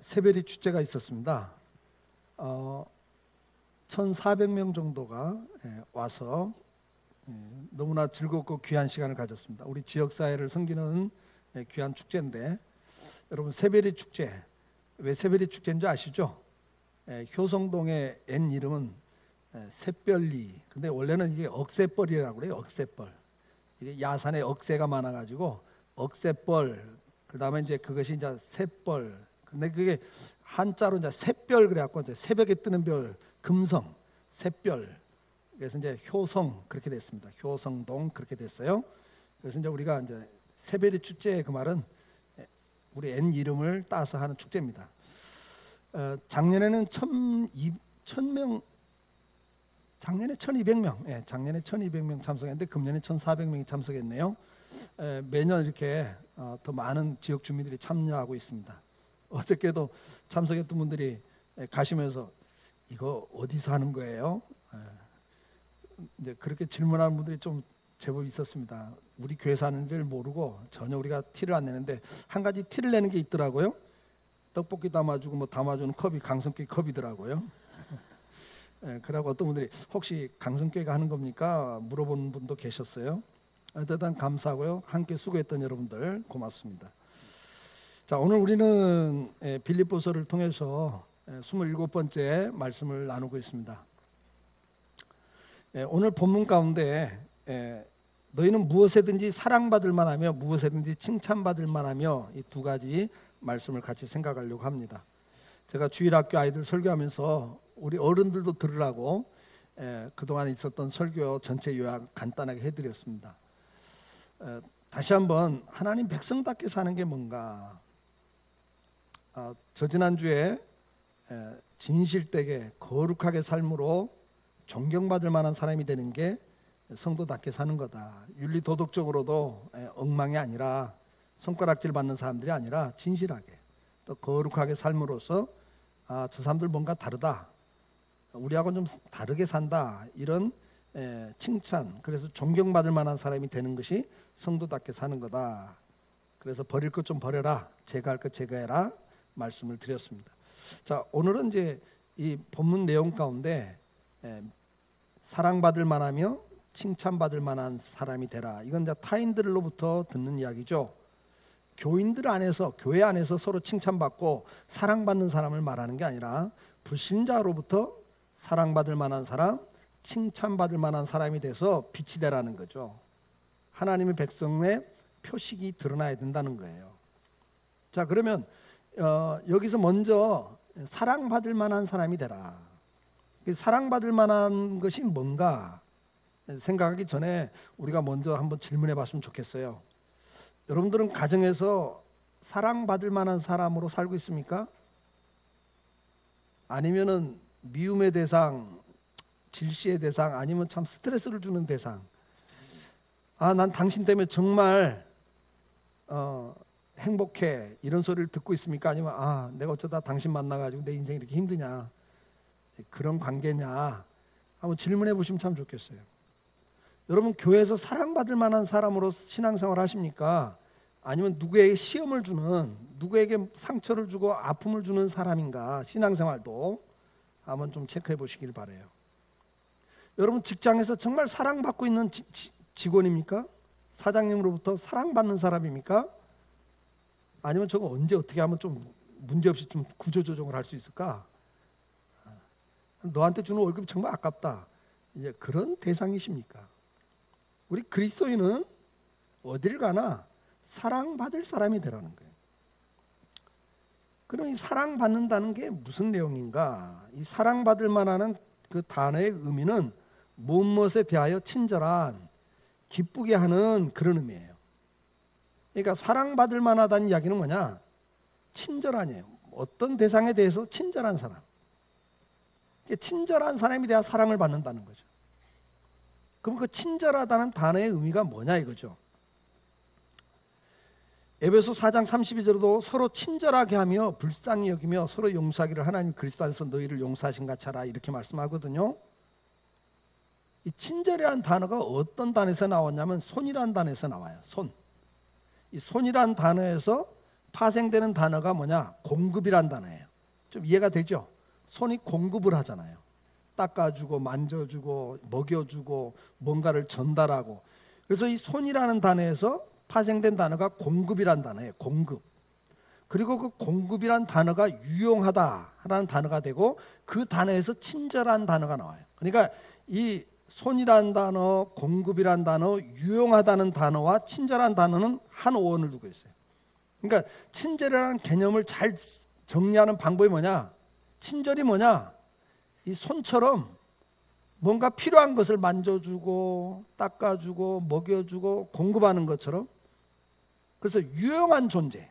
새별이 축제가 있었습니다. 1,400명 정도가 와서 너무나 즐겁고 귀한 시간을 가졌습니다. 우리 지역사회를 섬기는 귀한 축제인데, 여러분 새별이 축제, 왜 새별이 축제인지 아시죠? 효성동의 N 이름은 샛별리. 근데 원래는 이게 억새벌이라고 그래요. 억새벌. 이게 야산에 억새가 많아가지고 억새벌. 그 다음에 이제 그것이 이제 샛벌. 근데 그게 한자로 이제 샛별 그래갖고 이제 새벽에 뜨는 별, 금성, 샛별. 그래서 이제 효성 그렇게 됐습니다. 효성동 그렇게 됐어요. 그래서 이제 우리가 이제 새별이 축제, 그 말은 우리 N 이름을 따서 하는 축제입니다. 작년에는 1,200명, 작년에 1,200명, 작년에 1,200명 참석했는데 금년에 1,400명이 참석했네요. 매년 이렇게 더 많은 지역 주민들이 참여하고 있습니다. 어저께도 참석했던 분들이 가시면서 이거 어디서 하는 거예요? 이제 그렇게 질문하는 분들이 좀 제법 있었습니다. 우리 교회에서 하는 줄 모르고 전혀 우리가 티를 안 내는데, 한 가지 티를 내는 게 있더라고요. 떡볶이 담아주고 뭐 담아주는 컵이 강성교회 컵이더라고요. 그러고 어떤 분들이 혹시 강성교회가 하는 겁니까? 물어보는 분도 계셨어요. 대단히 감사하고요. 함께 수고했던 여러분들 고맙습니다. 자, 오늘 우리는 빌립보서를 통해서 27번째 말씀을 나누고 있습니다. 오늘 본문 가운데 너희는 무엇에든지 사랑받을 만하며 무엇에든지 칭찬받을 만하며, 이 두 가지 말씀을 같이 생각하려고 합니다. 제가 주일학교 아이들 설교하면서 우리 어른들도 들으라고 그동안 있었던 설교 전체 요약 간단하게 해드렸습니다. 다시 한번 하나님 백성답게 사는 게 뭔가, 저 지난주에 진실되게 거룩하게 삶으로 존경받을 만한 사람이 되는 게 성도답게 사는 거다. 윤리 도덕적으로도 엉망이 아니라, 손가락질 받는 사람들이 아니라 진실하게 또 거룩하게 삶으로써 저 사람들 뭔가 다르다, 우리하고는 좀 다르게 산다, 이런 칭찬, 그래서 존경받을 만한 사람이 되는 것이 성도답게 사는 거다. 그래서 버릴 것 좀 버려라, 제거할 것 제거해라 말씀을 드렸습니다. 자, 오늘은 이제 이 본문 내용 가운데 사랑받을 만하며 칭찬받을 만한 사람이 되라, 이건 이제 타인들로부터 듣는 이야기죠. 교인들 안에서, 교회 안에서 서로 칭찬받고 사랑받는 사람을 말하는 게 아니라 불신자로부터 사랑받을 만한 사람, 칭찬받을 만한 사람이 돼서 빛이 되라는 거죠. 하나님의 백성의 표식이 드러나야 된다는 거예요. 자, 그러면 여기서 먼저 사랑받을 만한 사람이 되라. 사랑받을 만한 것이 뭔가 생각하기 전에 우리가 먼저 한번 질문해 봤으면 좋겠어요. 여러분들은 가정에서 사랑받을 만한 사람으로 살고 있습니까? 아니면은 미움의 대상, 질시의 대상, 아니면 참 스트레스를 주는 대상, 난 당신 때문에 정말 행복해, 이런 소리를 듣고 있습니까? 아니면 내가 어쩌다 당신 만나가지고 내 인생이 이렇게 힘드냐, 그런 관계냐, 한번 질문해 보시면 참 좋겠어요. 여러분, 교회에서 사랑받을 만한 사람으로 신앙생활 하십니까? 아니면 누구에게 시험을 주는, 누구에게 상처를 주고 아픔을 주는 사람인가? 신앙생활도 한번 좀 체크해 보시길 바라요. 여러분, 직장에서 정말 사랑받고 있는 직원입니까? 사장님으로부터 사랑받는 사람입니까? 아니면 저거 언제 어떻게 하면 좀 문제없이 좀 구조조정을 할 수 있을까? 너한테 주는 월급이 정말 아깝다, 이제 그런 대상이십니까? 우리 그리스도인은 어딜 가나 사랑받을 사람이 되라는 거예요. 그럼 이 사랑받는다는 게 무슨 내용인가? 이 사랑받을 만한 그 단어의 의미는 무엇에 대하여 친절한, 기쁘게 하는 그런 의미예요. 그러니까 사랑받을 만하다는 이야기는 뭐냐? 친절하니에요. 어떤 대상에 대해서 친절한 사람. 친절한 사람이 돼야 사랑을 받는다는 거죠. 그럼 그 친절하다는 단어의 의미가 뭐냐 이거죠. 에베소 4장 32절에도 서로 친절하게 하며 불쌍히 여기며 서로 용서하기를 하나님 그리스도 안에서 너희를 용서하신 같이 하라, 이렇게 말씀하거든요. 이 친절이라는 단어가 어떤 단어에서 나왔냐면 손이라는 단어에서 나와요. 손. 이 손이라는 단어에서 파생되는 단어가 뭐냐? 공급이란 단어예요. 좀 이해가 되죠? 손이 공급을 하잖아요. 닦아주고 만져주고 먹여주고 뭔가를 전달하고. 그래서 이 손이라는 단어에서 파생된 단어가 공급이란 단어예요. 공급. 그리고 그 공급이란 단어가 유용하다라는 단어가 되고 그 단어에서 친절한 단어가 나와요. 그러니까 이 손이란 단어, 공급이란 단어, 유용하다는 단어와 친절한 단어는 한 어원을 두고 있어요. 그러니까 친절이라는 개념을 잘 정리하는 방법이 뭐냐? 친절이 뭐냐? 이 손처럼 뭔가 필요한 것을 만져주고 닦아주고 먹여주고 공급하는 것처럼, 그래서 유용한 존재,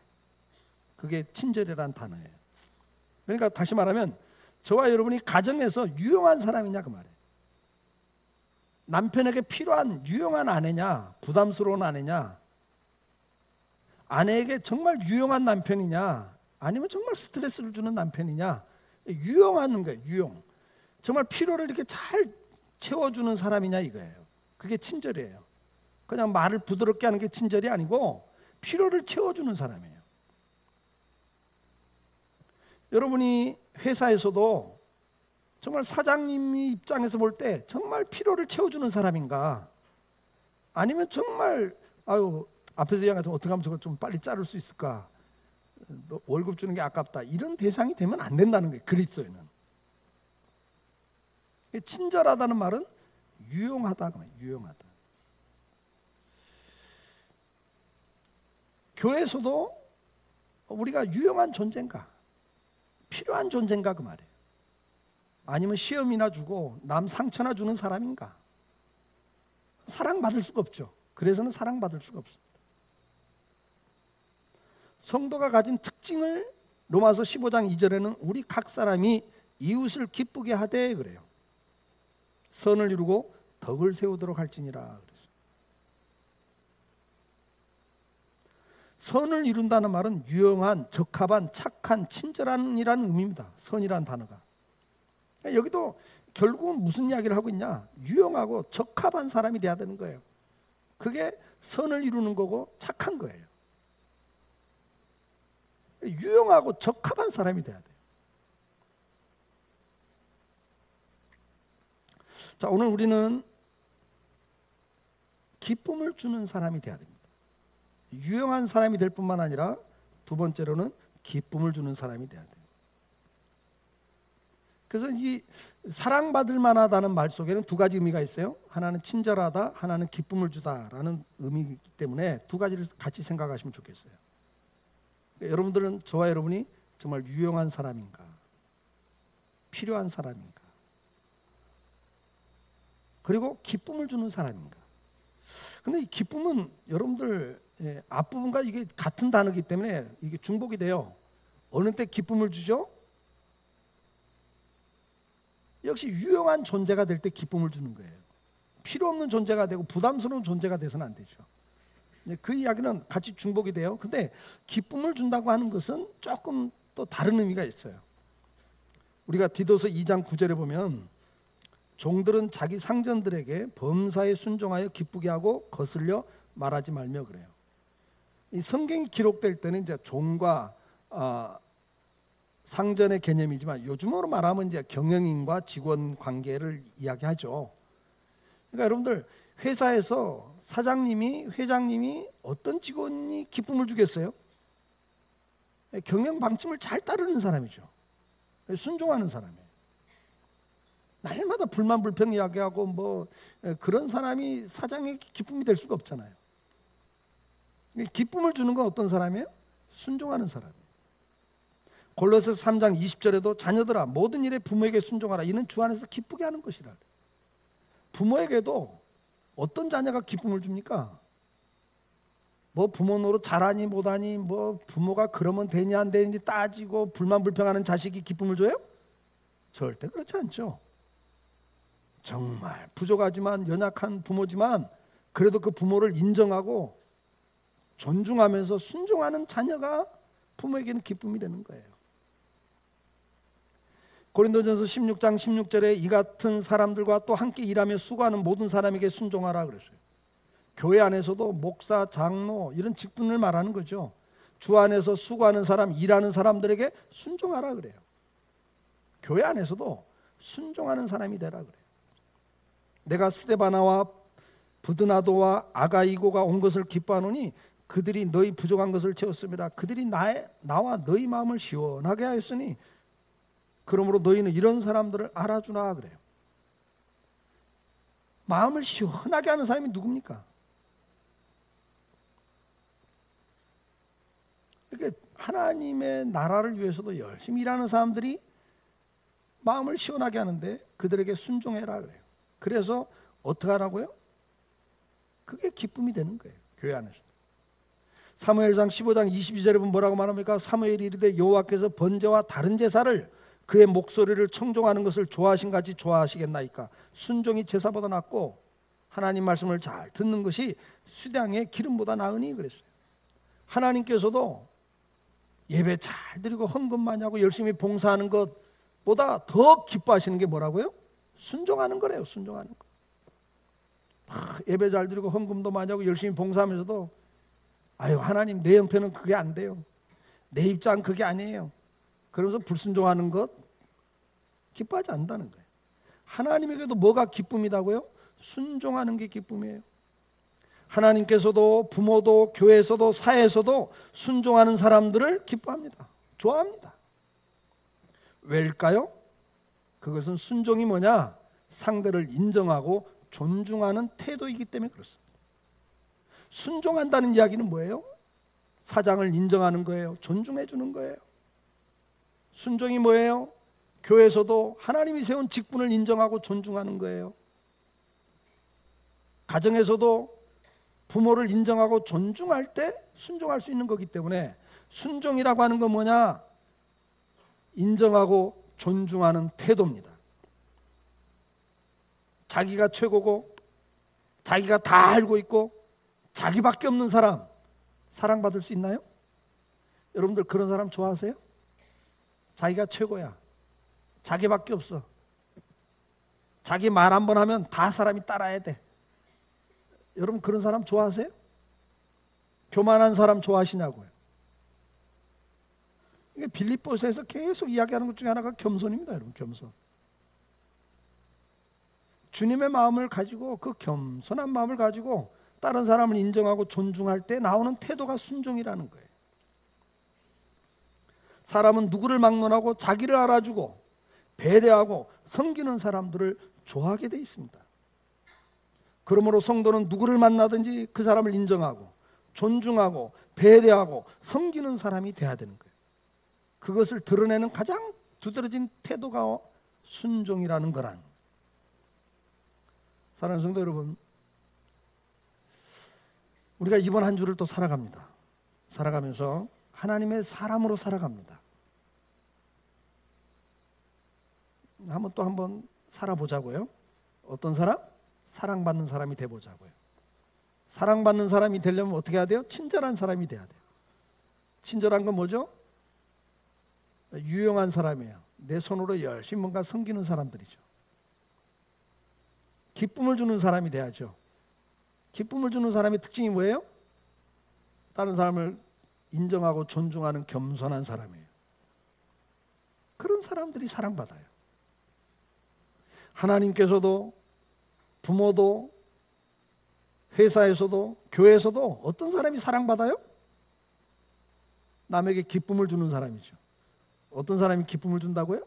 그게 친절이라는 단어예요. 그러니까 다시 말하면 저와 여러분이 가정에서 유용한 사람이냐 그 말이에요. 남편에게 필요한 유용한 아내냐, 부담스러운 아내냐, 아내에게 정말 유용한 남편이냐, 아니면 정말 스트레스를 주는 남편이냐. 유용한 거예요. 유용. 정말 필요를 이렇게 잘 채워주는 사람이냐 이거예요. 그게 친절이에요. 그냥 말을 부드럽게 하는 게 친절이 아니고 필요를 채워주는 사람이에요. 여러분이 회사에서도 정말 사장님이 입장에서 볼 때 정말 필요를 채워주는 사람인가, 아니면 정말 앞에서 얘기하면 어떻게 하면 저거 좀 빨리 자를 수 있을까, 너 월급 주는 게 아깝다, 이런 대상이 되면 안 된다는 거예요. 그리스도에는. 친절하다는 말은 유용하다, 유용하다. 교회에서도 우리가 유용한 존재인가, 필요한 존재인가 그 말이에요. 아니면 시험이나 주고 남 상처나 주는 사람인가. 사랑받을 수가 없죠. 그래서는 사랑받을 수가 없습니다. 성도가 가진 특징을 로마서 15장 2절에는 우리 각 사람이 이웃을 기쁘게 하되 그래요. 선을 이루고 덕을 세우도록 할지니라 그랬어요. 선을 이룬다는 말은 유용한, 적합한, 착한, 친절한이라는 의미입니다. 선이라는 단어가. 여기도 결국은 무슨 이야기를 하고 있냐? 유용하고 적합한 사람이 돼야 되는 거예요. 그게 선을 이루는 거고 착한 거예요. 유용하고 적합한 사람이 돼야 돼요. 자, 오늘 우리는 기쁨을 주는 사람이 돼야 됩니다. 유용한 사람이 될 뿐만 아니라 두 번째로는 기쁨을 주는 사람이 돼야 돼요. 그래서 이 사랑받을 만하다는 말 속에는 두 가지 의미가 있어요. 하나는 친절하다, 하나는 기쁨을 주다라는 의미이기 때문에 두 가지를 같이 생각하시면 좋겠어요. 여러분들은, 저와 여러분이 정말 유용한 사람인가, 필요한 사람인가, 그리고 기쁨을 주는 사람인가. 근데 이 기쁨은 여러분들 앞부분과 이게 같은 단어이기 때문에 이게 중복이 돼요. 어느 때 기쁨을 주죠? 역시 유용한 존재가 될 때 기쁨을 주는 거예요. 필요 없는 존재가 되고 부담스러운 존재가 돼서는 안 되죠. 그 이야기는 같이 중복이 돼요. 근데 기쁨을 준다고 하는 것은 조금 또 다른 의미가 있어요. 우리가 디도서 2장 9절에 보면 종들은 자기 상전들에게 범사에 순종하여 기쁘게 하고 거슬려 말하지 말며 그래요. 이 성경이 기록될 때는 이제 종과 상전의 개념이지만 요즘으로 말하면 이제 경영인과 직원 관계를 이야기하죠. 그러니까 여러분들 회사에서 사장님이, 회장님이 어떤 직원이 기쁨을 주겠어요? 경영 방침을 잘 따르는 사람이죠. 순종하는 사람이에요. 날마다 불만 불평 이야기하고 뭐 그런 사람이 사장의 기쁨이 될 수가 없잖아요. 기쁨을 주는 건 어떤 사람이에요? 순종하는 사람이에요. 골로새서 3장 20절에도 자녀들아 모든 일에 부모에게 순종하라. 이는 주 안에서 기쁘게 하는 것이라. 부모에게도 어떤 자녀가 기쁨을 줍니까? 뭐 부모 노릇 잘하니 못하니, 뭐 부모가 그러면 되니 안 되니 따지고 불만 불평하는 자식이 기쁨을 줘요? 절대 그렇지 않죠. 정말 부족하지만 연약한 부모지만 그래도 그 부모를 인정하고 존중하면서 순종하는 자녀가 부모에게는 기쁨이 되는 거예요. 고린도전서 16장 16절에 이 같은 사람들과 또 함께 일하며 수고하는 모든 사람에게 순종하라 그랬어요. 교회 안에서도 목사, 장로 이런 직분을 말하는 거죠. 주 안에서 수고하는 사람, 일하는 사람들에게 순종하라 그래요. 교회 안에서도 순종하는 사람이 되라 그래요. 내가 스데바나와 부드나도와 아가이고가 온 것을 기뻐하노니 그들이 너희 부족한 것을 채웠습니다. 그들이 나와 너희 마음을 시원하게 하였으니 그러므로 너희는 이런 사람들을 알아주나 그래요. 마음을 시원하게 하는 사람이 누굽니까? 이렇게 하나님의 나라를 위해서도 열심히 일하는 사람들이 마음을 시원하게 하는데 그들에게 순종해라 그래요. 그래서 어떻게 하라고요? 그게 기쁨이 되는 거예요. 교회 안에서. 사무엘상 15장 22절에 보면 뭐라고 말합니까? 사무엘이 이르되 여호와께서 번제와 다른 제사를 그의 목소리를 청종하는 것을 좋아하신 같이 좋아하시겠나이까? 순종이 제사보다 낫고 하나님 말씀을 잘 듣는 것이 수량의 기름보다 나으니 그랬어요. 하나님께서도 예배 잘 드리고 헌금 많이 하고 열심히 봉사하는 것보다 더 기뻐하시는 게 뭐라고요? 순종하는 거래요. 순종하는 거. 예배 잘 드리고 헌금도 많이 하고 열심히 봉사하면서도 아유 하나님 내 형편은 그게 안 돼요. 내 입장 그게 아니에요. 그러면서 불순종하는 것 기뻐하지 않는다는 거예요. 하나님에게도 뭐가 기쁨이다고요? 순종하는 게 기쁨이에요. 하나님께서도 부모도 교회에서도 사회에서도 순종하는 사람들을 기뻐합니다. 좋아합니다. 왜일까요? 그것은 순종이 뭐냐? 상대를 인정하고 존중하는 태도이기 때문에 그렇습니다. 순종한다는 이야기는 뭐예요? 사장을 인정하는 거예요. 존중해 주는 거예요. 순종이 뭐예요? 교회에서도 하나님이 세운 직분을 인정하고 존중하는 거예요. 가정에서도 부모를 인정하고 존중할 때 순종할 수 있는 거기 때문에 순종이라고 하는 건 뭐냐? 인정하고 존중하는 태도입니다. 자기가 최고고 자기가 다 알고 있고 자기밖에 없는 사람 사랑받을 수 있나요? 여러분들 그런 사람 좋아하세요? 자기가 최고야. 자기밖에 없어. 자기 말 한 번 하면 다 사람이 따라야 돼. 여러분 그런 사람 좋아하세요? 교만한 사람 좋아하시냐고요. 이게 빌립보서에서 계속 이야기하는 것 중에 하나가 겸손입니다. 여러분 겸손. 주님의 마음을 가지고 그 겸손한 마음을 가지고 다른 사람을 인정하고 존중할 때 나오는 태도가 순종이라는 거예요. 사람은 누구를 막론하고 자기를 알아주고 배려하고 섬기는 사람들을 좋아하게 돼 있습니다. 그러므로 성도는 누구를 만나든지 그 사람을 인정하고 존중하고 배려하고 섬기는 사람이 돼야 되는 거예요. 그것을 드러내는 가장 두드러진 태도가 순종이라는 거란. 사랑하는 성도 여러분, 우리가 이번 한 주를 또 살아갑니다. 살아가면서 하나님의 사람으로 살아갑니다. 한번 살아보자고요. 어떤 사람? 사랑받는 사람이 돼보자고요. 사랑받는 사람이 되려면 어떻게 해야 돼요? 친절한 사람이 돼야 돼요. 친절한 건 뭐죠? 유용한 사람이에요. 내 손으로 열심히 뭔가 섬기는 사람들이죠. 기쁨을 주는 사람이 돼야죠. 기쁨을 주는 사람의 특징이 뭐예요? 다른 사람을 인정하고 존중하는 겸손한 사람이에요. 그런 사람들이 사랑받아요. 하나님께서도 부모도 회사에서도 교회에서도 어떤 사람이 사랑받아요? 남에게 기쁨을 주는 사람이죠. 어떤 사람이 기쁨을 준다고요?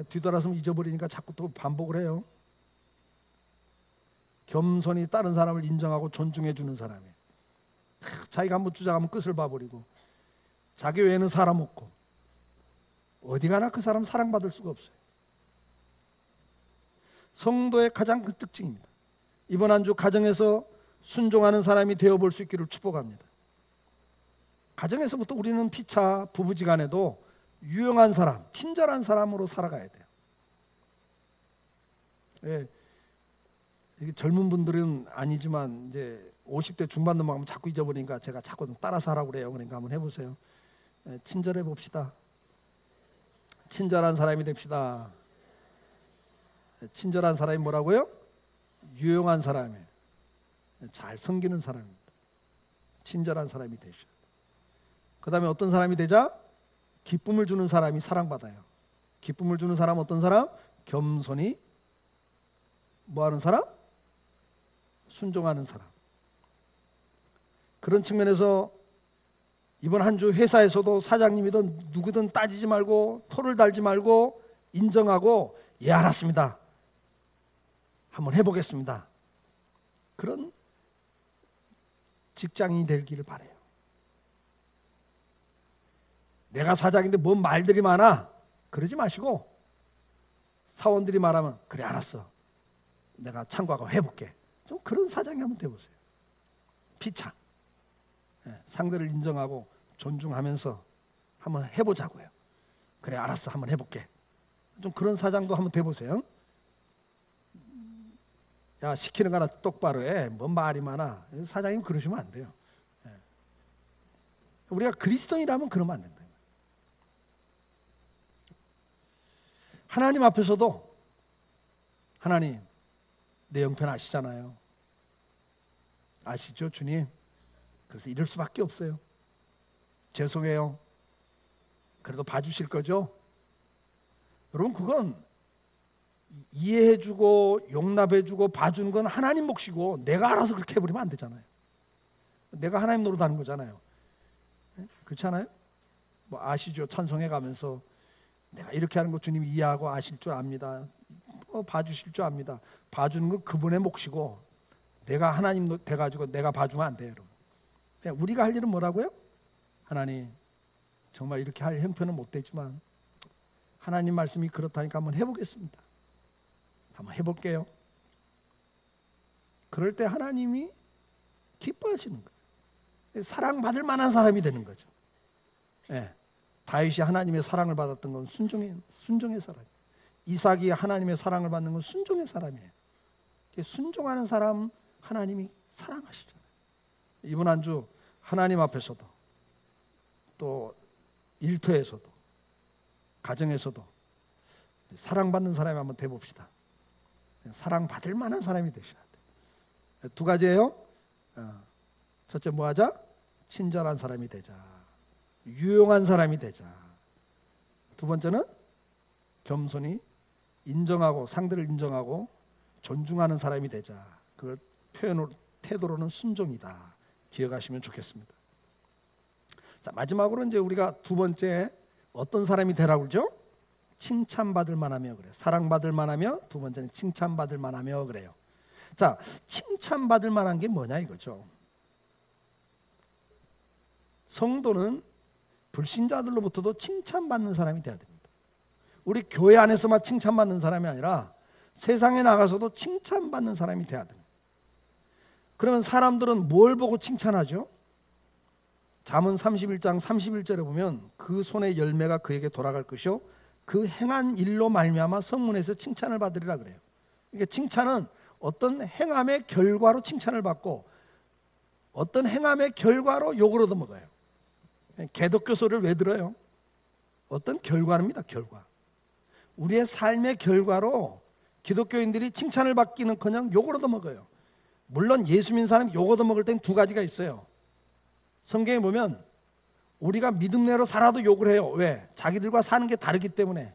뒤돌아서면 잊어버리니까 자꾸 또 반복을 해요. 겸손히 다른 사람을 인정하고 존중해 주는 사람이에요. 자기가 한번 주장하면 끝을 봐버리고 자기 외에는 사람 없고 어디 가나 그 사람 사랑받을 수가 없어요. 성도의 가장 큰 특징입니다. 이번 한 주 가정에서 순종하는 사람이 되어볼 수 있기를 축복합니다. 가정에서부터 우리는 피차 부부지간에도 유용한 사람, 친절한 사람으로 살아가야 돼요. 예, 이게 젊은 분들은 아니지만 이제 50대 중반 넘어가면 자꾸 잊어버리니까 제가 자꾸 따라서 하라고 그래요. 그러니까 한번 해보세요. 예, 친절해 봅시다. 친절한 사람이 됩시다. 친절한 사람이 뭐라고요? 유용한 사람이에요. 잘 섬기는 사람입니다. 친절한 사람이 되셔야 돼요. 그 다음에 어떤 사람이 되자? 기쁨을 주는 사람이 사랑받아요. 기쁨을 주는 사람 어떤 사람? 겸손히 뭐하는 사람? 순종하는 사람. 그런 측면에서 이번 한 주 회사에서도 사장님이든 누구든 따지지 말고 토를 달지 말고 인정하고 예 알았습니다. 한번 해보겠습니다. 그런 직장인이 되기를 바라요. 내가 사장인데 뭔 말들이 많아 그러지 마시고 사원들이 말하면 그래 알았어. 내가 참고하고 해볼게. 좀 그런 사장이 한번 돼보세요. 피차. 상대를 인정하고 존중하면서 한번 해보자고요. 그래 알았어 한번 해볼게. 좀 그런 사장도 한번 돼보세요. 야 시키는 거 하나 똑바로 해. 뭔 말이 많아. 사장님 그러시면 안 돼요. 우리가 그리스도인이라면 그러면 안 된다. 하나님 앞에서도 하나님 내 형편 아시잖아요. 아시죠 주님? 그래서 이럴 수밖에 없어요. 죄송해요. 그래도 봐주실 거죠? 여러분 그건 이해해주고 용납해주고 봐주는 건 하나님 몫이고 내가 알아서 그렇게 해버리면 안 되잖아요. 내가 하나님 노릇하는 거잖아요. 그렇지 않아요? 뭐 아시죠? 찬송해가면서 내가 이렇게 하는 거 주님 이해하고 아실 줄 압니다. 봐주실 줄 압니다. 봐주는 건 그분의 몫이고 내가 하나님 돼가지고 내가 봐주면 안 돼요. 여러분. 그냥 우리가 할 일은 뭐라고요? 하나님 정말 이렇게 할 형편은 못 되지만 하나님 말씀이 그렇다니까 한번 해보겠습니다. 한번 해볼게요. 그럴 때 하나님이 기뻐하시는 거예요. 사랑받을 만한 사람이 되는 거죠. 예. 다윗이 하나님의 사랑을 받았던 건 순종의 사람. 이삭이 하나님의 사랑을 받는 건 순종의 사람이에요. 순종하는 사람 하나님이 사랑하시잖아요. 이번 한 주 하나님 앞에서도 또 일터에서도 가정에서도 사랑받는 사람이 한번 돼봅시다. 사랑받을 만한 사람이 되셔야 돼요. 두 가지예요. 첫째 뭐 하자? 친절한 사람이 되자. 유용한 사람이 되자. 두 번째는 겸손히 인정하고 상대를 인정하고 존중하는 사람이 되자. 그걸 표현으로 태도로는 순종이다. 기억하시면 좋겠습니다. 자, 마지막으로 이제 우리가 두 번째 어떤 사람이 되라고 그러죠? 칭찬받을 만하며 그래요. 사랑받을 만하며 두 번째는 칭찬받을 만하며 그래요. 자, 칭찬받을 만한 게 뭐냐 이거죠. 성도는 불신자들로부터도 칭찬받는 사람이 돼야 됩니다. 우리 교회 안에서만 칭찬받는 사람이 아니라 세상에 나가서도 칭찬받는 사람이 돼야 됩니다. 그러면 사람들은 뭘 보고 칭찬하죠? 잠언 31장 31절에 보면 그 손의 열매가 그에게 돌아갈 것이요 그 행한 일로 말미암아 성문에서 칭찬을 받으리라 그래요. 그러니까 칭찬은 어떤 행함의 결과로 칭찬을 받고 어떤 행함의 결과로 욕을 얻어먹어요. 개독교 소리를 왜 들어요? 어떤 결과입니다. 결과. 우리의 삶의 결과로 기독교인들이 칭찬을 받기는커녕 욕을 얻어먹어요. 물론 예수 믿는 사람이 욕 얻어먹을 땐 두 가지가 있어요. 성경에 보면 우리가 믿음대로 살아도 욕을 해요. 왜? 자기들과 사는 게 다르기 때문에.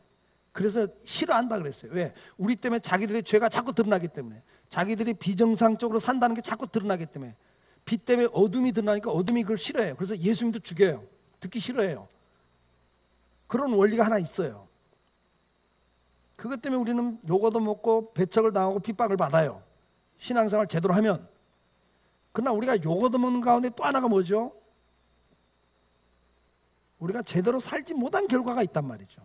그래서 싫어한다 그랬어요. 왜? 우리 때문에 자기들의 죄가 자꾸 드러나기 때문에. 자기들이 비정상적으로 산다는 게 자꾸 드러나기 때문에. 빛 때문에 어둠이 드러나니까 어둠이 그걸 싫어해요. 그래서 예수님도 죽여요. 듣기 싫어해요. 그런 원리가 하나 있어요. 그것 때문에 우리는 욕 얻어먹고 배척을 당하고 핍박을 받아요. 신앙생활 제대로 하면. 그러나 우리가 욕 얻어먹는 가운데 또 하나가 뭐죠? 우리가 제대로 살지 못한 결과가 있단 말이죠.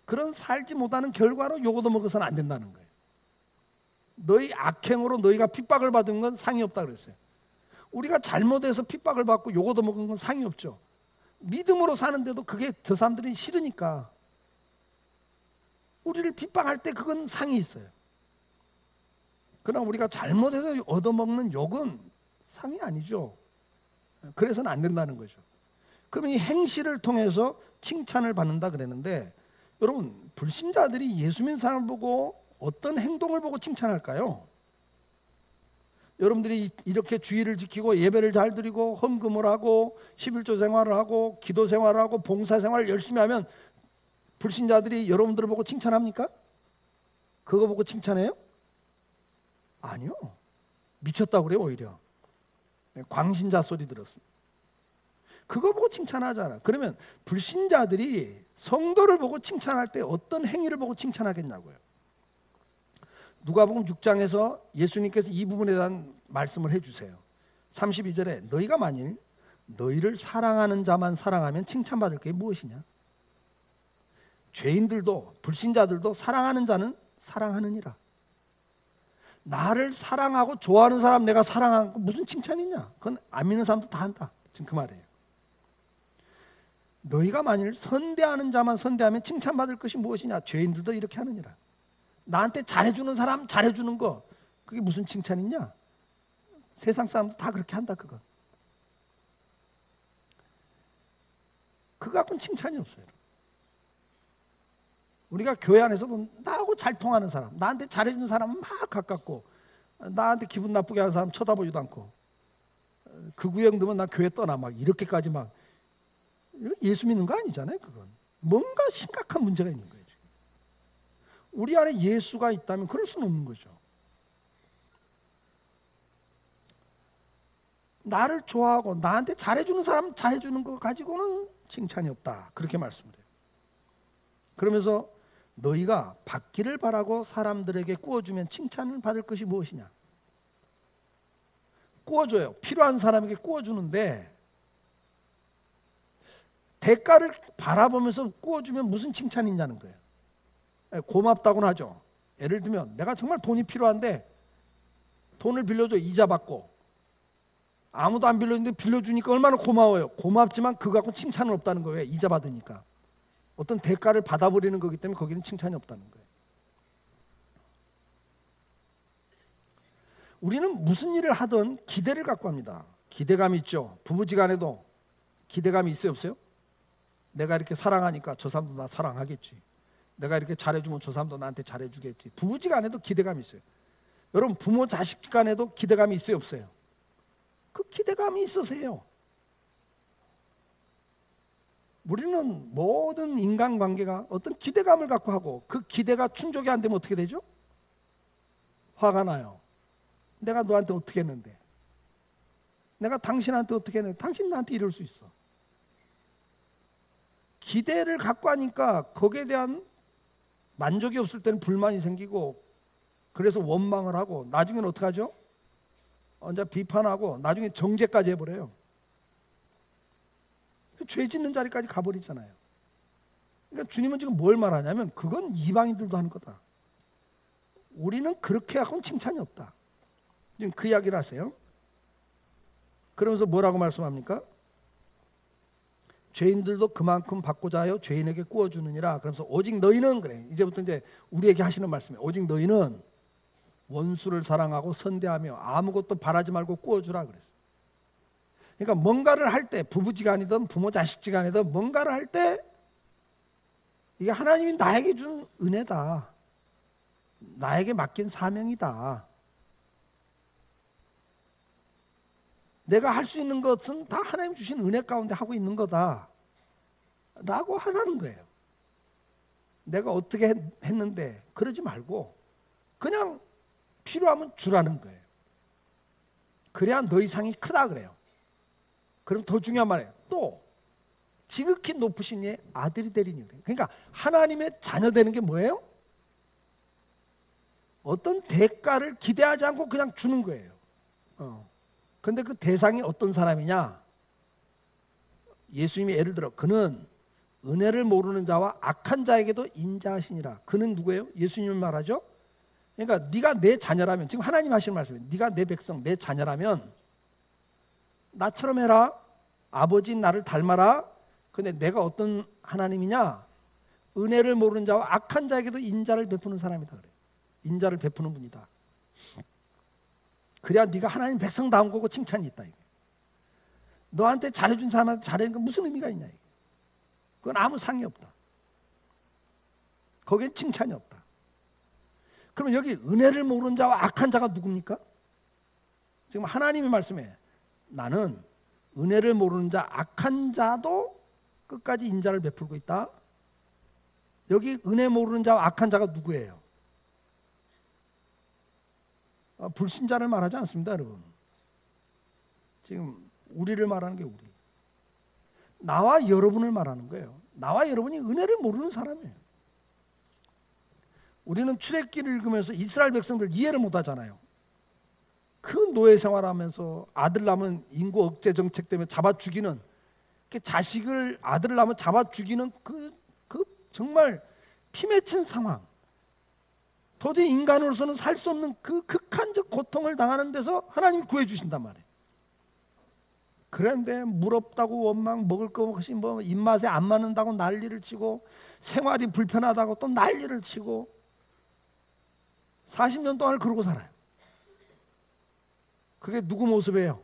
그런 살지 못하는 결과로 욕 얻어먹어서는 안 된다는 거예요. 너희 악행으로 너희가 핍박을 받은 건 상이 없다 그랬어요. 우리가 잘못해서 핍박을 받고 욕 얻어먹은 건 상이 없죠. 믿음으로 사는데도 그게 저 사람들이 싫으니까 우리를 핍박할 때 그건 상이 있어요. 그러나 우리가 잘못해서 얻어먹는 욕은 상이 아니죠. 그래서는 안 된다는 거죠. 그러면 이 행실을 통해서 칭찬을 받는다 그랬는데 여러분 불신자들이 예수 믿는 사람을 보고 어떤 행동을 보고 칭찬할까요? 여러분들이 이렇게 주의를 지키고 예배를 잘 드리고 헌금을 하고 11조 생활을 하고 기도 생활을 하고 봉사 생활을 열심히 하면 불신자들이 여러분들을 보고 칭찬합니까? 그거 보고 칭찬해요? 아니요. 미쳤다고 그래요. 오히려 광신자 소리 들었습니다. 그거 보고 칭찬하잖아. 그러면 불신자들이 성도를 보고 칭찬할 때 어떤 행위를 보고 칭찬하겠냐고요. 누가복음 6장에서 예수님께서 이 부분에 대한 말씀을 해주세요. 32절에 너희가 만일 너희를 사랑하는 자만 사랑하면 칭찬받을 게 무엇이냐? 죄인들도 불신자들도 사랑하는 자는 사랑하느니라. 나를 사랑하고 좋아하는 사람 내가 사랑하는 거 무슨 칭찬이냐? 그건 안 믿는 사람도 다 한다. 지금 그 말이에요. 너희가 만일 선대하는 자만 선대하면 칭찬받을 것이 무엇이냐? 죄인들도 이렇게 하느니라. 나한테 잘해주는 사람 잘해주는 거 그게 무슨 칭찬이냐? 세상 사람도 다 그렇게 한다. 그거 갖고는 칭찬이 없어요. 우리가 교회 안에서도 나하고 잘 통하는 사람, 나한테 잘해주는 사람은 막 가깝고 나한테 기분 나쁘게 하는 사람 쳐다보지도 않고 그 구역 넣으면 나 교회 떠나 막 이렇게까지 막 예수 믿는 거 아니잖아요. 그건 뭔가 심각한 문제가 있는 거예요. 우리 안에 예수가 있다면 그럴 수는 없는 거죠. 나를 좋아하고 나한테 잘해주는 사람 잘해주는 거 가지고는 칭찬이 없다. 그렇게 말씀을 해요. 그러면서 너희가 받기를 바라고 사람들에게 구워주면 칭찬을 받을 것이 무엇이냐? 구워줘요. 필요한 사람에게 구워주는데 대가를 바라보면서 구워주면 무슨 칭찬이 있냐는 거예요. 고맙다고는 하죠. 예를 들면 내가 정말 돈이 필요한데 돈을 빌려줘. 이자 받고 아무도 안 빌려주는데 빌려주니까 얼마나 고마워요. 고맙지만 그거 갖고 칭찬은 없다는 거예요. 이자 받으니까 어떤 대가를 받아버리는 거기 때문에 거기는 칭찬이 없다는 거예요. 우리는 무슨 일을 하든 기대를 갖고 합니다. 기대감이 있죠. 부부지간에도 기대감이 있어요 없어요? 내가 이렇게 사랑하니까 저 사람도 나 사랑하겠지. 내가 이렇게 잘해주면 저 사람도 나한테 잘해주겠지. 부부지간에도 기대감이 있어요. 여러분 부모 자식 간에도 기대감이 있어요 없어요? 그 기대감이 있어서 해요. 우리는 모든 인간관계가 어떤 기대감을 갖고 하고 그 기대가 충족이 안 되면 어떻게 되죠? 화가 나요. 내가 너한테 어떻게 했는데? 내가 당신한테 어떻게 했는데? 당신 나한테 이럴 수 있어. 기대를 갖고 하니까 거기에 대한 만족이 없을 때는 불만이 생기고 그래서 원망을 하고 나중에는 어떻게 하죠? 언제 비판하고 나중에 정죄까지 해버려요. 죄 짓는 자리까지 가버리잖아요. 그러니까 주님은 지금 뭘 말하냐면 그건 이방인들도 하는 거다. 우리는 그렇게 하고는 칭찬이 없다. 지금 그 이야기를 하세요. 그러면서 뭐라고 말씀합니까? 죄인들도 그만큼 받고자 하여 죄인에게 구워주느니라. 그러면서 오직 너희는 그래. 이제부터 이제 우리에게 하시는 말씀이에요. 오직 너희는 원수를 사랑하고 선대하며 아무것도 바라지 말고 구워주라 그랬어요. 그러니까 뭔가를 할 때 부부지간이든 부모 자식지간이든 뭔가를 할 때 이게 하나님이 나에게 준 은혜다. 나에게 맡긴 사명이다. 내가 할 수 있는 것은 다 하나님 주신 은혜 가운데 하고 있는 거다 라고 하라는 거예요. 내가 어떻게 했는데 그러지 말고 그냥 필요하면 주라는 거예요. 그래야 너 이상이 크다 그래요. 그럼 더 중요한 말이에요. 또 지극히 높으신 이의 아들이 되리니. 그러니까 하나님의 자녀 되는 게 뭐예요? 어떤 대가를 기대하지 않고 그냥 주는 거예요. 근데 그 대상이 어떤 사람이냐? 예수님이 예를 들어 그는 은혜를 모르는 자와 악한 자에게도 인자하시니라. 그는 누구예요? 예수님을 말하죠. 그러니까 네가 내 자녀라면 지금 하나님 하시는 말씀이에요. 네가 내 백성, 내 자녀라면 나처럼 해라. 아버지인 나를 닮아라. 근데 내가 어떤 하나님이냐? 은혜를 모르는 자와 악한 자에게도 인자를 베푸는 사람이다 그래요. 인자를 베푸는 분이다. 그래야 네가 하나님 백성다운 거고 칭찬이 있다. 이게. 너한테 잘해준 사람한테 잘해준 건 무슨 의미가 있냐. 이게. 그건 아무 상이 없다. 거기엔 칭찬이 없다. 그럼 여기 은혜를 모르는 자와 악한 자가 누굽니까? 지금 하나님이 말씀해. 나는 은혜를 모르는 자, 악한 자도 끝까지 인자를 베풀고 있다. 여기 은혜 모르는 자와 악한 자가 누구예요? 불신자를 말하지 않습니다, 여러분. 지금 우리를 말하는 게 우리. 나와 여러분을 말하는 거예요. 나와 여러분이 은혜를 모르는 사람이에요. 우리는 출애굽기를 읽으면서 이스라엘 백성들 이해를 못 하잖아요. 그 노예 생활하면서 아들 낳으면 인구 억제 정책 때문에 잡아 죽이는, 자식을 아들을 낳으면 잡아 죽이는 그 정말 피맺힌 상황. 도저히 인간으로서는 살 수 없는 그 극한적 고통을 당하는 데서 하나님이 구해주신단 말이에요. 그런데 물 없다고 원망, 먹을 거 없이 뭐 입맛에 안 맞는다고 난리를 치고, 생활이 불편하다고 또 난리를 치고 40년 동안을 그러고 살아요. 그게 누구 모습이에요?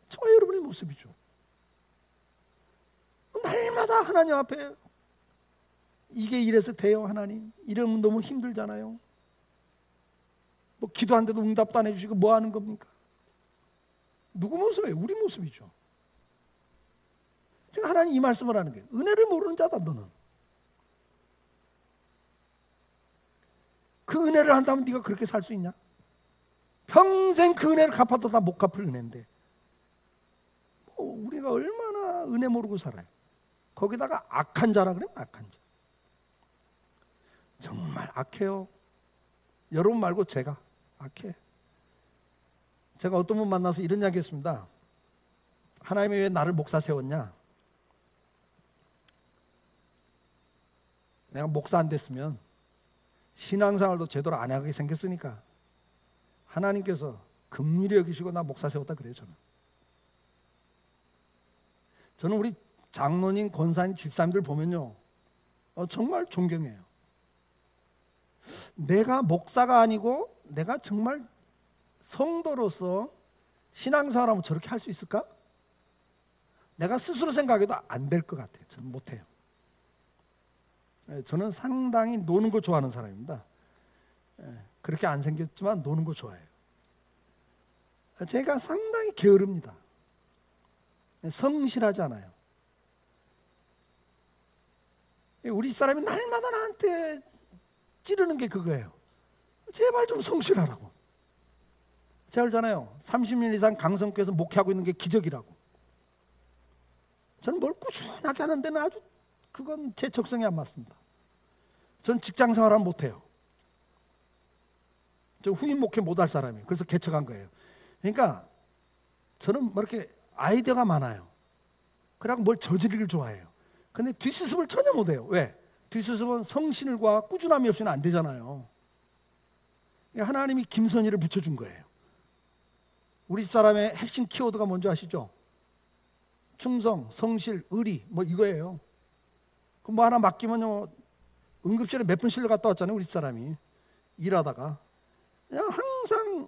저와 여러분의 모습이죠. 날마다 하나님 앞에 이게 이래서 돼요, 하나님? 이러면 너무 힘들잖아요. 뭐 기도하는데도 응답도 안 해주시고 뭐 하는 겁니까? 누구 모습이에요? 우리 모습이죠. 지금 하나님 이 말씀을 하는 거예요. 은혜를 모르는 자다, 너는. 그 은혜를 한다면 네가 그렇게 살 수 있냐? 평생 그 은혜를 갚아도 다 못 갚을 은혜인데 우리가 얼마나 은혜 모르고 살아요. 거기다가 악한 자라 그러면 악한 자. 정말 악해요. 여러분 말고 제가 악해. 제가 어떤 분 만나서 이런 이야기 했습니다. 하나님이 왜 나를 목사 세웠냐? 내가 목사 안 됐으면 신앙생활도 제대로 안 하게 생겼으니까 하나님께서 긍휼히 여기시고 나 목사 세웠다 그래요. 저는 우리 장로님, 권사님, 집사님들 보면요, 정말 존경해요. 내가 목사가 아니고 내가 정말 성도로서 신앙생활하면 저렇게 할 수 있을까? 내가 스스로 생각해도 안 될 것 같아요. 저는 못해요. 저는 상당히 노는 거 좋아하는 사람입니다. 그렇게 안 생겼지만 노는 거 좋아해요. 제가 상당히 게으릅니다. 성실하지 않아요. 우리 집사람이 날마다 나한테 찌르는 게 그거예요. 제발 좀 성실하라고. 제가 그러잖아요. 30년 이상 강성교회에서 목회하고 있는 게 기적이라고. 저는 뭘 꾸준하게 하는 데는 아주 그건 제 적성에 안 맞습니다. 전 직장 생활은 못해요. 저 후임 목회 못할 사람이에요. 그래서 개척한 거예요. 그러니까 저는 뭐 이렇게 아이디어가 많아요. 그래갖고 뭘 저지르기를 좋아해요. 근데 뒷수습을 전혀 못해요. 왜? 뒷수습은 성실과 꾸준함이 없이는 안 되잖아요. 하나님이 김선희를 붙여준 거예요. 우리 집사람의 핵심 키워드가 뭔지 아시죠? 충성, 성실, 의리 뭐 이거예요. 그럼 뭐 하나 맡기면요, 응급실에 몇 분 실려 갔다 왔잖아요. 우리 집사람이 일하다가. 그냥 항상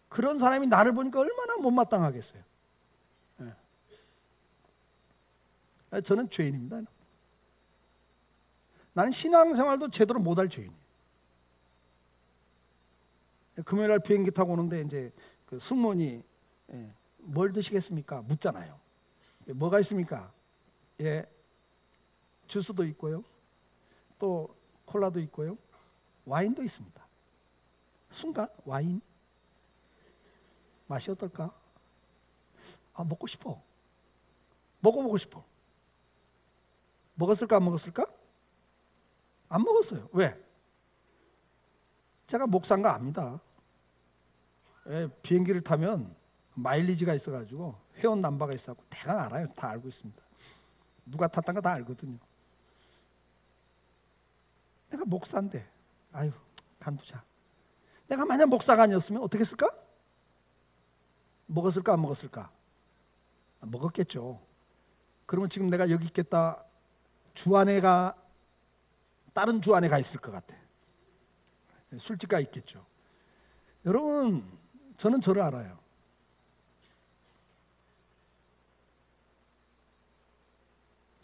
그런 사람이 나를 보니까 얼마나 못마땅하겠어요. 저는 죄인입니다. 나는 신앙생활도 제대로 못할 죄인이에요. 금요일날 비행기 타고 오는데 이제 그 승무원이 뭘 드시겠습니까? 묻잖아요. 뭐가 있습니까? 예, 주스도 있고요. 또 콜라도 있고요. 와인도 있습니다. 순간 와인 맛이 어떨까? 먹고 싶어. 먹어보고 싶어. 먹었을까 안 먹었을까? 안 먹었어요. 왜? 제가 목사인 거 압니다. 비행기를 타면 마일리지가 있어가지고 회원 남바가 있어갖고 대강 알아요. 다 알고 있습니다. 누가 탔다는 거 다 알거든요. 내가 목사인데 아유 간두자. 내가 만약 목사가 아니었으면 어떻게 했을까? 먹었을까 안 먹었을까? 먹었겠죠. 그러면 지금 내가 여기 있겠다. 주안에가 다른 주안에 가 있을 것 같아. 술집 가 있겠죠. 여러분 저는 저를 알아요.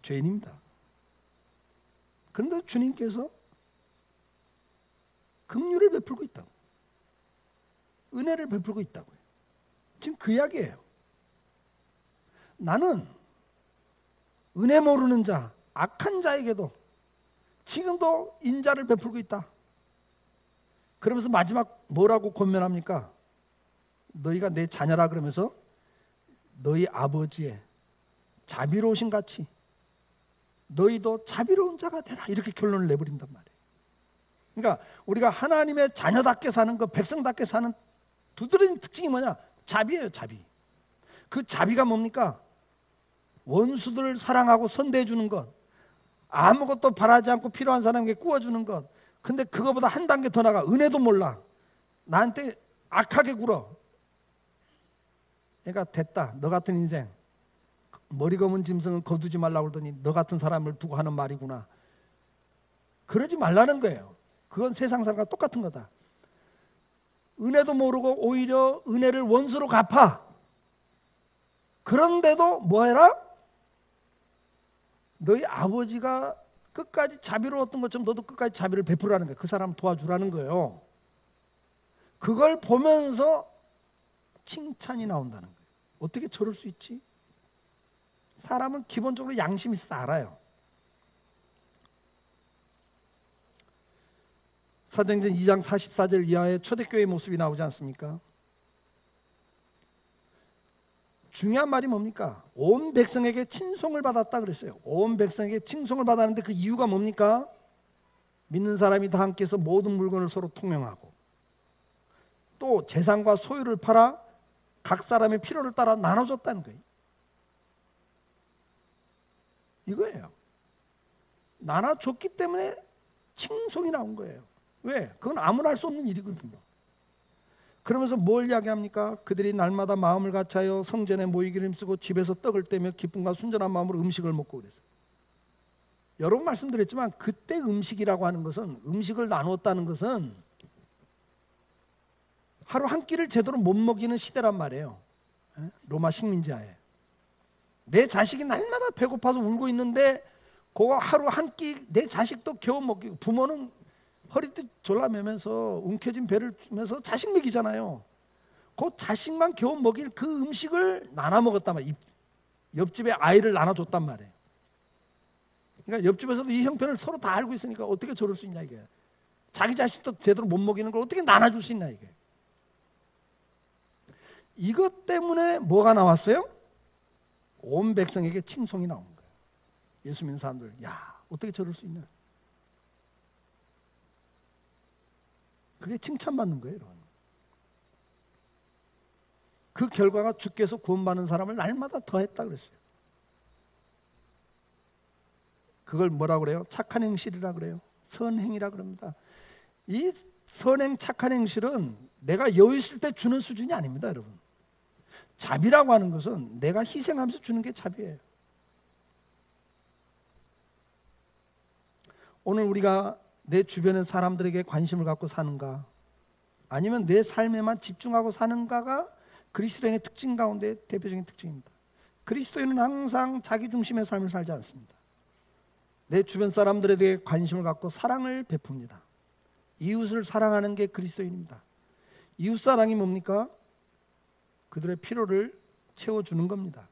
죄인입니다. 그런데 주님께서 긍휼을 베풀고 있다. 은혜를 베풀고 있다고요. 지금 그 이야기예요. 나는 은혜 모르는 자, 악한 자에게도 지금도 인자를 베풀고 있다. 그러면서 마지막 뭐라고 권면합니까? 너희가 내 자녀라 그러면서 너희 아버지의 자비로우신 같이 너희도 자비로운 자가 되라, 이렇게 결론을 내버린단 말이에요. 그러니까 우리가 하나님의 자녀답게 사는 것, 백성답게 사는 두드러진 특징이 뭐냐? 자비예요. 자비. 그 자비가 뭡니까? 원수들을 사랑하고 선대해 주는 것, 아무것도 바라지 않고 필요한 사람에게 구워주는 것. 근데 그거보다 한 단계 더 나가. 은혜도 몰라. 나한테 악하게 굴어. 그러니까 됐다. 너 같은 인생, 머리 검은 짐승을 거두지 말라고 그러더니 너 같은 사람을 두고 하는 말이구나. 그러지 말라는 거예요. 그건 세상 사람과 똑같은 거다. 은혜도 모르고 오히려 은혜를 원수로 갚아. 그런데도 뭐 해라? 너희 아버지가 끝까지 자비로웠던 것처럼 너도 끝까지 자비를 베풀라는 거예요. 그 사람 도와주라는 거예요. 그걸 보면서 칭찬이 나온다는 거예요. 어떻게 저럴 수 있지? 사람은 기본적으로 양심이 있어 알아요. 사도행전 2장 44절 이하의 초대교회의 모습이 나오지 않습니까? 중요한 말이 뭡니까? 온 백성에게 친송을 받았다 그랬어요. 온 백성에게 칭송을 받았는데 그 이유가 뭡니까? 믿는 사람이 다 함께해서 모든 물건을 서로 통용하고 또 재산과 소유를 팔아 각 사람의 필요를 따라 나눠줬다는 거예요. 이거예요. 나눠줬기 때문에 칭송이 나온 거예요. 왜? 그건 아무나 할 수 없는 일이거든요. 그러면서 뭘 이야기합니까? 그들이 날마다 마음을 같이하여 성전에 모이기를 힘쓰고 집에서 떡을 떼며 기쁨과 순전한 마음으로 음식을 먹고 그랬어요. 여러 번 말씀드렸지만 그때 음식이라고 하는 것은, 음식을 나누었다는 것은 하루 한 끼를 제대로 못 먹이는 시대란 말이에요. 로마 식민지하에. 내 자식이 날마다 배고파서 울고 있는데 그거 하루 한 끼 내 자식도 겨우 먹이고, 부모는 허리띠 졸라매면서 움켜진 배를 주면서 자식 먹이잖아요. 그 자식만 겨우 먹일 그 음식을 나눠 먹었단 말이에요. 옆집에 아이를 나눠줬단 말이에요. 그러니까 옆집에서도 이 형편을 서로 다 알고 있으니까 어떻게 저럴 수 있냐 이게. 자기 자식도 제대로 못 먹이는 걸 어떻게 나눠줄 수 있냐 이게. 이것 때문에 뭐가 나왔어요? 온 백성에게 칭송이 나온 거예요. 예수 믿는 사람들, 야 어떻게 저럴 수 있냐. 그게 칭찬받는 거예요. 여러분. 그 결과가 주께서 구원받는 사람을 날마다 더했다 그랬어요. 그걸 뭐라고 그래요? 착한 행실이라 그래요. 선행이라 그럽니다. 이 선행 착한 행실은 내가 여유 있을 때 주는 수준이 아닙니다. 여러분. 자비라고 하는 것은 내가 희생하면서 주는 게 자비예요. 오늘 우리가 내 주변의 사람들에게 관심을 갖고 사는가, 아니면 내 삶에만 집중하고 사는가가 그리스도인의 특징 가운데 대표적인 특징입니다. 그리스도인은 항상 자기 중심의 삶을 살지 않습니다. 내 주변 사람들에 대해 관심을 갖고 사랑을 베풉니다. 이웃을 사랑하는 게 그리스도인입니다. 이웃사랑이 뭡니까? 그들의 필요를 채워주는 겁니다.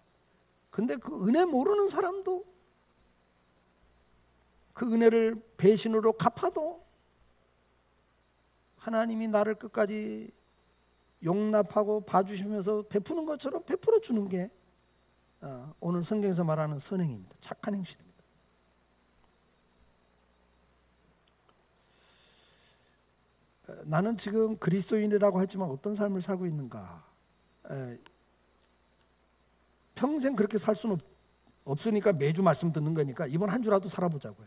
근데 그 은혜 모르는 사람도 그 은혜를 배신으로 갚아도 하나님이 나를 끝까지 용납하고 봐주시면서 베푸는 것처럼 베풀어 주는 게 오늘 성경에서 말하는 선행입니다. 착한 행실입니다. 나는 지금 그리스도인이라고 하지만 어떤 삶을 살고 있는가? 평생 그렇게 살 수는 없으니까 매주 말씀 듣는 거니까 이번 한 주라도 살아보자고요.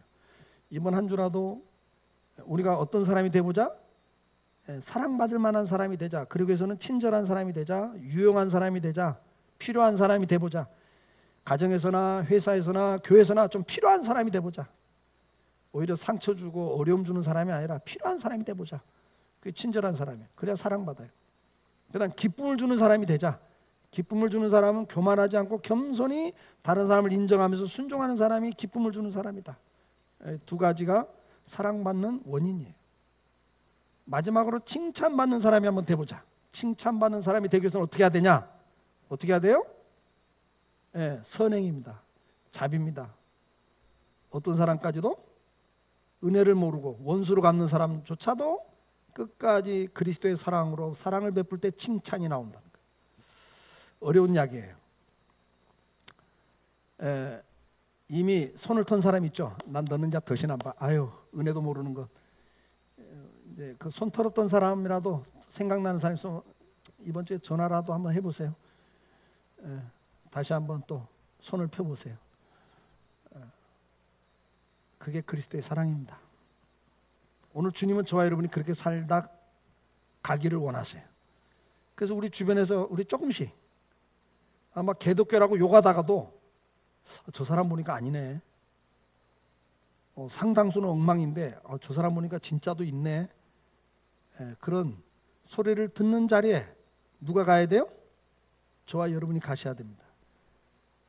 이번 한 주라도 우리가 어떤 사람이 되보자? 사랑받을 만한 사람이 되자. 그리고 해서는 친절한 사람이 되자. 유용한 사람이 되자. 필요한 사람이 되보자. 가정에서나 회사에서나 교회에서나 좀 필요한 사람이 되보자. 오히려 상처 주고 어려움 주는 사람이 아니라 필요한 사람이 되보자. 그게 친절한 사람이에요. 그래야 사랑받아요. 그다음 기쁨을 주는 사람이 되자. 기쁨을 주는 사람은 교만하지 않고 겸손히 다른 사람을 인정하면서 순종하는 사람이 기쁨을 주는 사람이다. 두 가지가 사랑받는 원인이에요. 마지막으로 칭찬받는 사람이 한번 돼보자. 칭찬받는 사람이 되기 위해서는 어떻게 해야 되냐? 어떻게 해야 돼요? 선행입니다. 자비입니다. 어떤 사람까지도 은혜를 모르고 원수로 갚는 사람조차도 끝까지 그리스도의 사랑으로 사랑을 베풀 때 칭찬이 나온다는 거예요. 어려운 이야기예요. 이미 손을 턴 사람 있죠. 난 너는 자 더신 안 봐. 아유, 은혜도 모르는 것. 이제 그 손 털었던 사람이라도 생각나는 사람 있으면 이번 주에 전화라도 한번 해보세요. 다시 한번 또 손을 펴보세요. 그게 그리스도의 사랑입니다. 오늘 주님은 저와 여러분이 그렇게 살다 가기를 원하세요. 그래서 우리 주변에서 우리 조금씩 아마 개독교라고 욕하다가도 저 사람 보니까 아니네. 상당수는 엉망인데 저 사람 보니까 진짜도 있네. 그런 소리를 듣는 자리에 누가 가야 돼요? 저와 여러분이 가셔야 됩니다.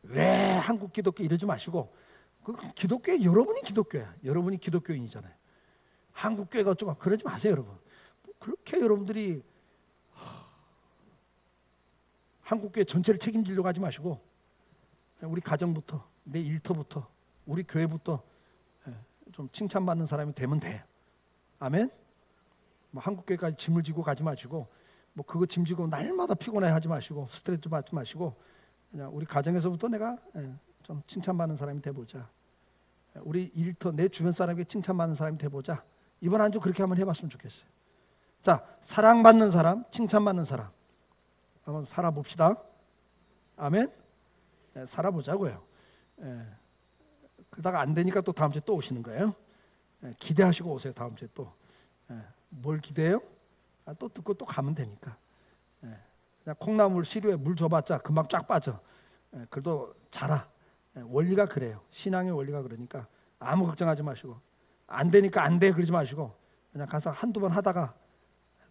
왜 한국 기독교 이러지 마시고 기독교에 여러분이 기독교야. 여러분이 기독교인이잖아요. 한국 교회가 어쩌고 그러지 마세요, 여러분. 그렇게 여러분들이 한국 교회 전체를 책임지려고 하지 마시고 우리 가정부터, 내 일터부터, 우리 교회부터 좀 칭찬받는 사람이 되면 돼. 아멘? 뭐 한국 교회까지 짐을 지고 가지 마시고 뭐 그거 짐 지고 날마다 피곤해 하지 마시고 스트레스 받지 마시고 그냥 우리 가정에서부터 내가 좀 칭찬받는 사람이 돼보자. 우리 일터, 내 주변 사람에게 칭찬받는 사람이 돼보자. 이번 한 주 그렇게 한번 해봤으면 좋겠어요. 자, 사랑받는 사람, 칭찬받는 사람 한번 살아봅시다. 아멘? 살아보자고요. 그러다가 안 되니까 또 다음 주에 또 오시는 거예요. 기대하시고 오세요. 다음 주에 또. 뭘 기대해요? 또 듣고 또 가면 되니까. 그냥 콩나물 시루에 물 줘봤자 금방 쫙 빠져. 그래도 자라. 원리가 그래요. 신앙의 원리가 그러니까 아무 걱정하지 마시고 안 되니까 안 돼 그러지 마시고 그냥 가서 한두 번 하다가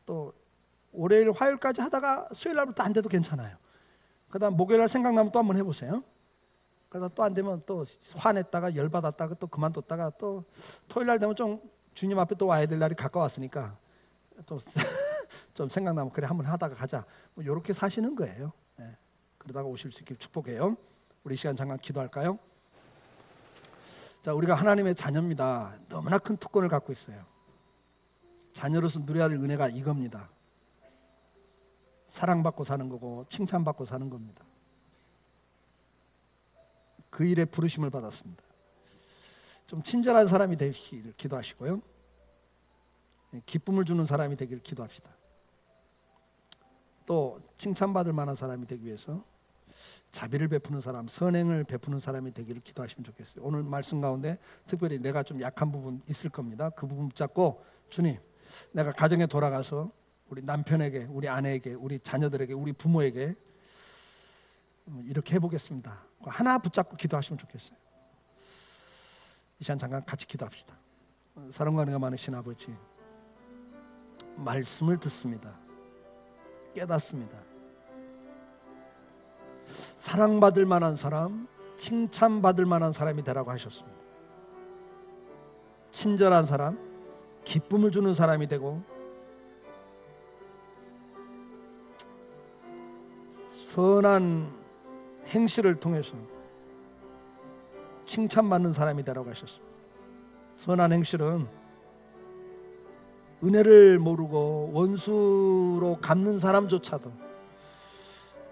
또 월요일 화요일까지 하다가 수요일 날부터 안 돼도 괜찮아요. 그다음 목요일 날 생각나면 또 한번 해보세요. 그러다 또 안 되면 또 화냈다가 열받았다가 또 그만뒀다가 또 토요일 날 되면 좀 주님 앞에 또 와야 될 날이 가까웠으니까 또 좀 생각나면 그래 한번 하다가 가자. 뭐 이렇게 사시는 거예요. 그러다가 오실 수 있길 축복해요. 우리 시간 잠깐 기도할까요? 자, 우리가 하나님의 자녀입니다. 너무나 큰 특권을 갖고 있어요. 자녀로서 누려야 될 은혜가 이겁니다. 사랑받고 사는 거고 칭찬받고 사는 겁니다. 그 일에 부르심을 받았습니다. 좀 친절한 사람이 되기를 기도하시고요. 기쁨을 주는 사람이 되기를 기도합시다. 또 칭찬받을 만한 사람이 되기 위해서 자비를 베푸는 사람, 선행을 베푸는 사람이 되기를 기도하시면 좋겠어요. 오늘 말씀 가운데 특별히 내가 좀 약한 부분 있을 겁니다. 그 부분 붙잡고 주님, 내가 가정에 돌아가서 우리 남편에게, 우리 아내에게, 우리 자녀들에게, 우리 부모에게 이렇게 해보겠습니다. 하나 붙잡고 기도하시면 좋겠어요. 이 시간 잠깐 같이 기도합시다. 사랑과 은혜가 많으신 아버지, 말씀을 듣습니다. 깨닫습니다. 사랑받을 만한 사람, 칭찬받을 만한 사람이 되라고 하셨습니다. 친절한 사람, 기쁨을 주는 사람이 되고 선한 행실을 통해서 칭찬받는 사람이 되라고 하셨습니다. 선한 행실은 은혜를 모르고 원수로 갚는 사람조차도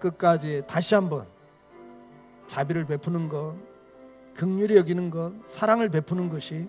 끝까지 다시 한번 자비를 베푸는 것, 긍휼히 여기는 것, 사랑을 베푸는 것이